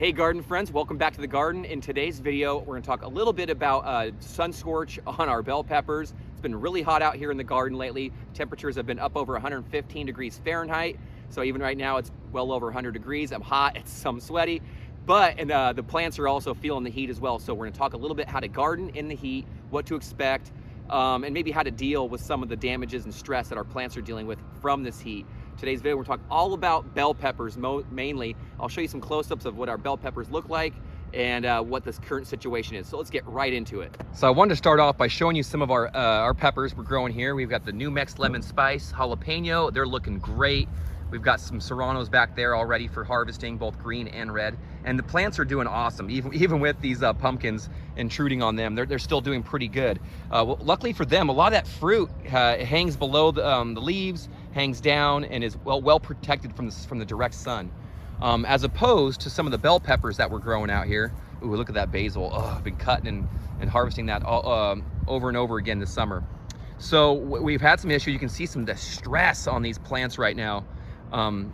Hey garden friends, welcome back to the garden. In today's video, we're gonna talk a little bit about sun scorch on our bell peppers. It's been really hot out here in the garden lately. Temperatures have been up over 115 degrees Fahrenheit. So even right now it's well over 100 degrees. I'm hot, I'm sweaty, but the plants are also feeling the heat as well. So we're gonna talk a little bit how to garden in the heat, what to expect, and maybe how to deal with some of the damages and stress that our plants are dealing with from this heat. Today's video, we're talking all about bell peppers mainly. I'll show you some close-ups of what our bell peppers look like and what this current situation is. So let's get right into it. So I wanted to start off by showing you some of our peppers we're growing here. We've got the New Mex Lemon Spice Jalapeno. They're looking great. We've got some Serranos back there all ready for harvesting, both green and red. And the plants are doing awesome, even with these pumpkins intruding on them. They're still doing pretty good. Well, luckily for them, a lot of that fruit hangs below the leaves, hangs down, and is well protected from the direct sun. As opposed to some of the bell peppers that we're growing out here. Ooh, look at that basil. Oh, I've been cutting and harvesting that over and over again this summer. So we've had some issue. You can see some distress on these plants right now.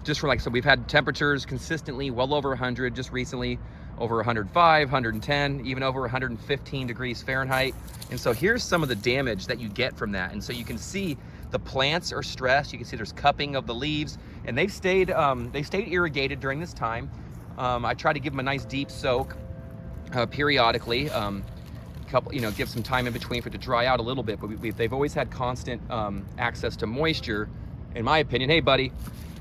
Just for so we've had temperatures consistently well over 100 just recently, over 105, 110, even over 115 degrees Fahrenheit. And so here's some of the damage that you get from that. And so you can see the plants are stressed. You can see there's cupping of the leaves, and they've stayed irrigated during this time. I try to give them a nice deep soak periodically. Give some time in between for it to dry out a little bit, but they've always had constant access to moisture, in my opinion. Hey, buddy.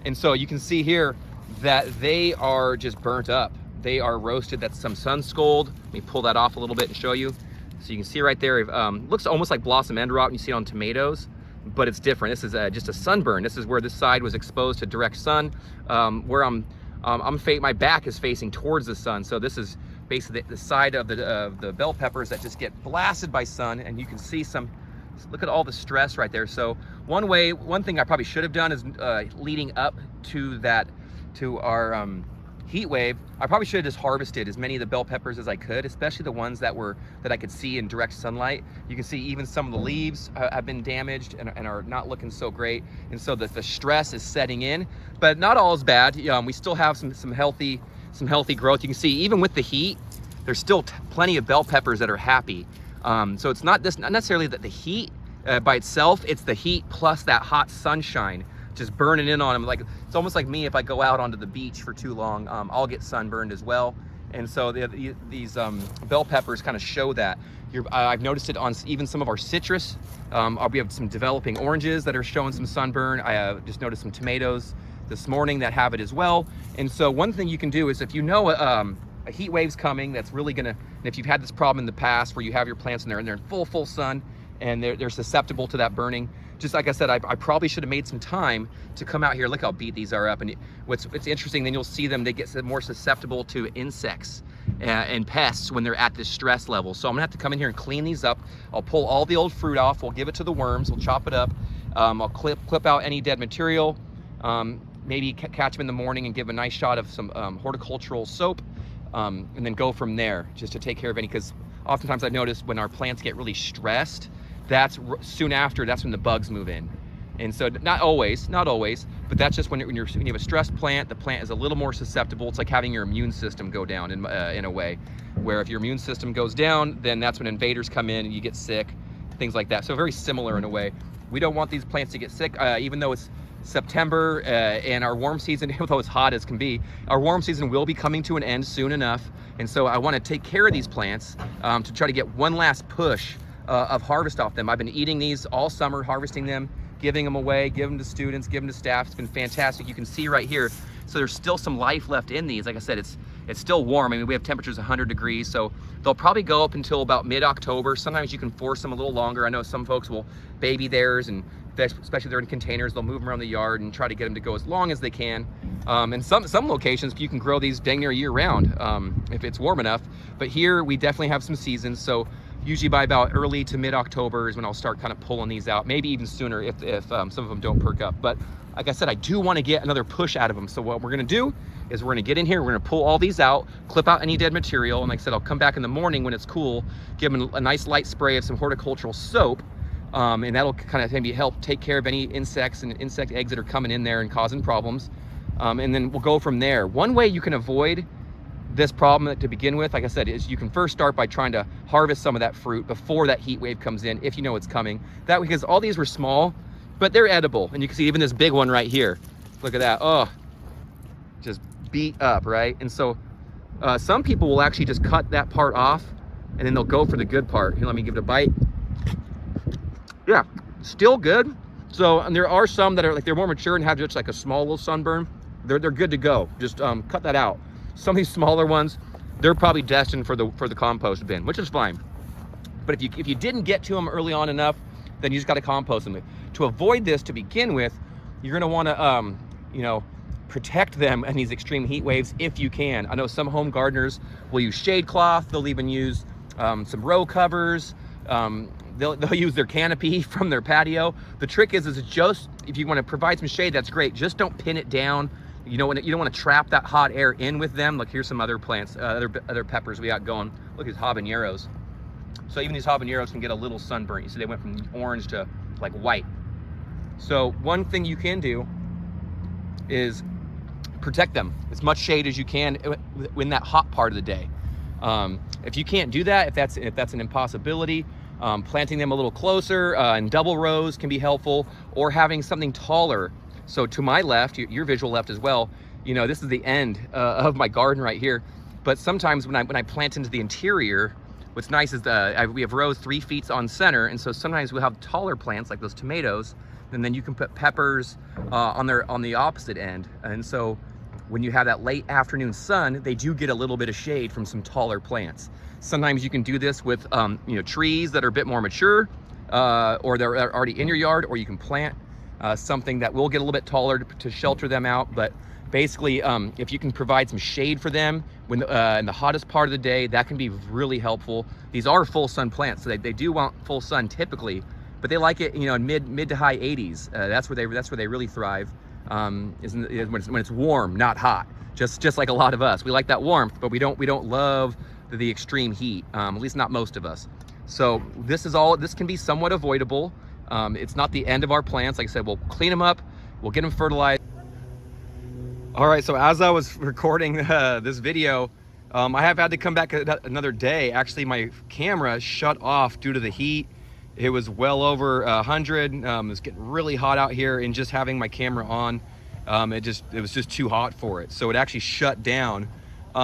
And so you can see here that they are just burnt up. They are roasted. That's some sun scald. Let me pull that off a little bit and show you. So you can see right there, looks almost like blossom end rot when you see it on tomatoes, but it's different. This is just a sunburn. This is where this side was exposed to direct sun. Where my back is facing towards the sun. So this is basically the side of the bell peppers that just get blasted by sun, and you can see look at all the stress right there. So one thing I probably should have done is leading up to our heat wave, I probably should have just harvested as many of the bell peppers as I could, especially the ones that I could see in direct sunlight. You can see even some of the leaves have been damaged and are not looking so great. And so the stress is setting in, but not all is bad. We still have some healthy growth. You can see even with the heat, there's still plenty of bell peppers that are happy. So it's not necessarily that the heat by itself, it's the heat plus that hot sunshine just burning in on them. Like, it's almost like me if I go out onto the beach for too long, I'll get sunburned as well. And so these bell peppers kind of show that. I've noticed it on even some of our citrus. We have some developing oranges that are showing some sunburn. I just noticed some tomatoes this morning that have it as well. And so one thing you can do is, if you know a heat wave's coming, that's really gonna, and if you've had this problem in the past where you have your plants and they're in full sun and they're susceptible to that burning, just like I said, I probably should have made some time to come out here. Look how beat these are up. And what's interesting, then you'll see they get more susceptible to insects and pests when they're at this stress level. So I'm gonna have to come in here and clean these up. I'll pull all the old fruit off. We'll give it to the worms. We'll chop it up. I'll clip out any dead material. Maybe catch them in the morning and give a nice shot of some horticultural soap. And then go from there just to take care of any, because oftentimes I've noticed when our plants get really stressed, that's when the bugs move in. And so not always, but that's just when you have a stressed plant, the plant is a little more susceptible. It's like having your immune system go down in a way, where if your immune system goes down, then that's when invaders come in and you get sick, things like that. So very similar in a way. We don't want these plants to get sick, even though it's September and our warm season, although it's hot as can be, our warm season will be coming to an end soon enough. And so I want to take care of these plants to try to get one last push of harvest off them. I've been eating these all summer, harvesting them, giving them away, giving them to students, giving them to staff. It's been fantastic. You can see right here, so there's still some life left in these. Like I said, it's still warm. I mean, we have temperatures 100 degrees, so they'll probably go up until about mid-October. Sometimes you can force them a little longer. I know some folks will baby theirs, and especially if they're in containers, they'll move them around the yard and try to get them to go as long as they can. And some locations, you can grow these dang near year round if it's warm enough. But here we definitely have some seasons. So usually by about early to mid-October is when I'll start kind of pulling these out, maybe even sooner if some of them don't perk up. But like I said, I do want to get another push out of them. So what we're gonna do is we're gonna get in here, we're gonna pull all these out, clip out any dead material, and like I said, I'll come back in the morning when it's cool, give them a nice light spray of some horticultural soap, and that'll kind of maybe help take care of any insects and insect eggs that are coming in there and causing problems. And then we'll go from there. One way you can avoid this problem to begin with, like I said, is you can first start by trying to harvest some of that fruit before that heat wave comes in, if you know it's coming. That because all these were small, but they're edible. And you can see even this big one right here. Look at that. Oh, just beat up, right? And so some people will actually just cut that part off and then they'll go for the good part. Here, let me give it a bite. Yeah, still good. So, and there are some that are like, they're more mature and have just like a small little sunburn. They're good to go. Just cut that out. Some of these smaller ones, they're probably destined for the compost bin, which is fine. But if you didn't get to them early on enough, then you just got to compost them. To avoid this to begin with, you're going to want to, you know, protect them in these extreme heat waves if you can. I know some home gardeners will use shade cloth. They'll even use some row covers. They'll use their canopy from their patio. The trick is just, if you want to provide some shade, that's great. Just don't pin it down. You don't want to trap that hot air in with them. Look, here's some other plants, other peppers we got going. Look at these habaneros. So even these habaneros can get a little sunburn. You see they went from orange to like white. So one thing you can do is protect them as much shade as you can in that hot part of the day. If you can't do that, if that's an impossibility, planting them a little closer in double rows can be helpful, or having something taller. So to my left, your visual left as well, you know, this is the end of my garden right here. But sometimes when I plant into the interior, what's nice is we have rows 3 feet on center, and so sometimes we'll have taller plants like those tomatoes, and then you can put peppers on the opposite end. And so when you have that late afternoon sun, they do get a little bit of shade from some taller plants. Sometimes you can do this with you know, trees that are a bit more mature, or they're already in your yard, or you can plant something that will get a little bit taller to shelter them out. But basically, if you can provide some shade for them when in the hottest part of the day, that can be really helpful. These are full sun plants, so they do want full sun typically, but they like it, you know, in mid to high 80s. That's where they really thrive. Is when it's warm, not hot. Just like a lot of us, we like that warmth, but we don't love the extreme heat. At least not most of us. So this can be somewhat avoidable. It's not the end of our plants. Like I said, we'll clean them up, we'll get them fertilized. All right, so as I was recording this video, I have had to come back another day. Actually, my camera shut off due to the heat. It was well over 100. It was getting really hot out here, and just having my camera on, it was just too hot for it. So it actually shut down.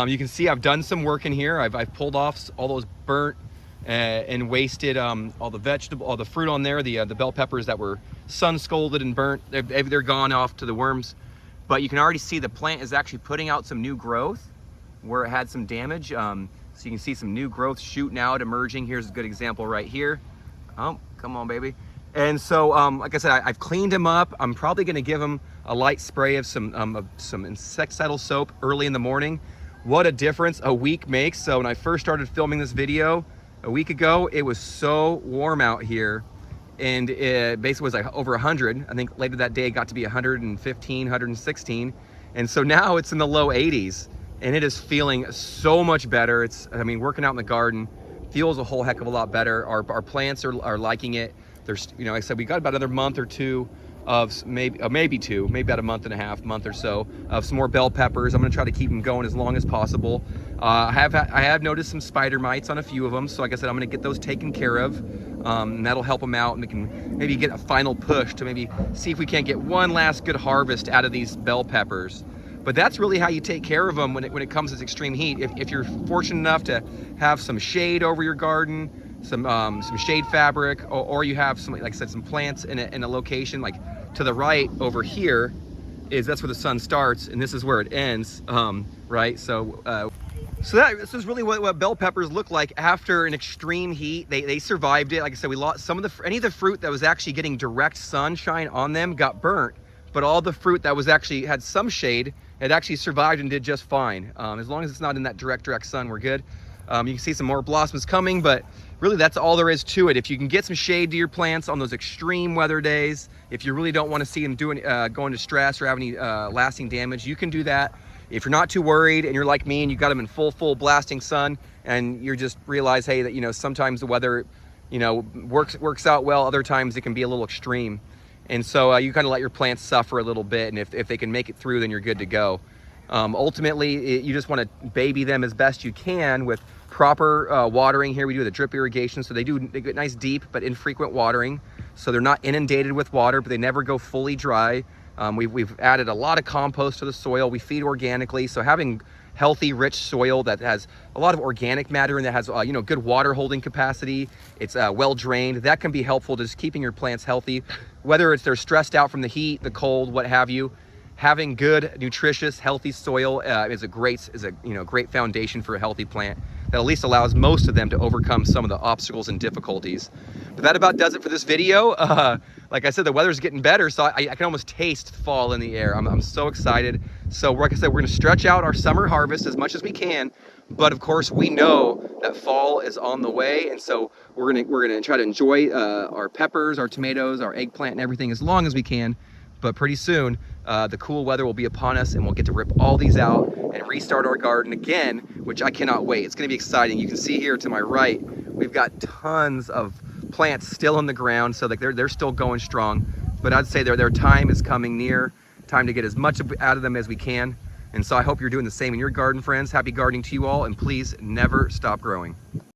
You can see I've done some work in here. I've pulled off all those burnt and wasted all the fruit on there, the bell peppers that were sun scalded and burnt. They're gone off to the worms. But you can already see the plant is actually putting out some new growth where it had some damage. So you can see some new growth shooting out, emerging. Here's a good example right here. Oh, come on, baby. And so, like I said, I've cleaned him up. I'm probably gonna give him a light spray of some insecticidal soap early in the morning. What a difference a week makes. So when I first started filming this video a week ago, it was so warm out here, and it basically was like over 100. I think later that day it got to be 115, 116. And so now it's in the low 80s, and it is feeling so much better. I mean, working out in the garden feels a whole heck of a lot better. Our plants are liking it. There's, you know, like I said, we got about another month or two of maybe two, maybe about a month and a half, month or so of some more bell peppers. I'm gonna try to keep them going as long as possible. I have noticed some spider mites on a few of them, so like I said, I'm gonna get those taken care of, and that'll help them out, and we can maybe get a final push to maybe see if we can't get one last good harvest out of these bell peppers. But that's really how you take care of them when it comes to extreme heat. If you're fortunate enough to have some shade over your garden, some shade fabric, or you have some, like I said, some plants in a location like to the right over here, that's where the sun starts, and this is where it ends, right? So this is really what bell peppers look like after an extreme heat. They survived it. Like I said, we lost some of any of the fruit that was actually getting direct sunshine on them got burnt, but all the fruit that was actually had some shade, it actually survived and did just fine. As long as it's not in that direct sun, we're good. You can see some more blossoms coming, but really that's all there is to it. If you can get some shade to your plants on those extreme weather days, if you really don't want to see them go into stress or have any lasting damage, you can do that. If you're not too worried and you're like me and you got them in full blasting sun, and you just realize, hey, that, you know, sometimes the weather, you know, works out well, other times it can be a little extreme. And so you kind of let your plants suffer a little bit, and if they can make it through, then you're good to go. Ultimately, you just want to baby them as best you can with proper watering. Here we do the drip irrigation, so they get nice deep but infrequent watering, so they're not inundated with water, but they never go fully dry. We've added a lot of compost to the soil. We feed organically, so having healthy, rich soil that has a lot of organic matter and that has good water holding capacity, it's well drained, that can be helpful to just keeping your plants healthy, whether it's they're stressed out from the heat, the cold, what have you. Having good, nutritious, healthy soil is a great foundation for a healthy plant that at least allows most of them to overcome some of the obstacles and difficulties. But that about does it for this video. Like I said, the weather's getting better, so I can almost taste fall in the air. I'm so excited. So like I said, we're gonna stretch out our summer harvest as much as we can, but of course we know that fall is on the way, and so we're gonna try to enjoy our peppers, our tomatoes, our eggplant, and everything as long as we can. But pretty soon, the cool weather will be upon us and we'll get to rip all these out and restart our garden again, which I cannot wait. It's gonna be exciting. You can see here to my right, we've got tons of plants still in the ground, so they're still going strong. But I'd say their time is coming near, time to get as much out of them as we can. And so I hope you're doing the same in your garden, friends. Happy gardening to you all, and please never stop growing.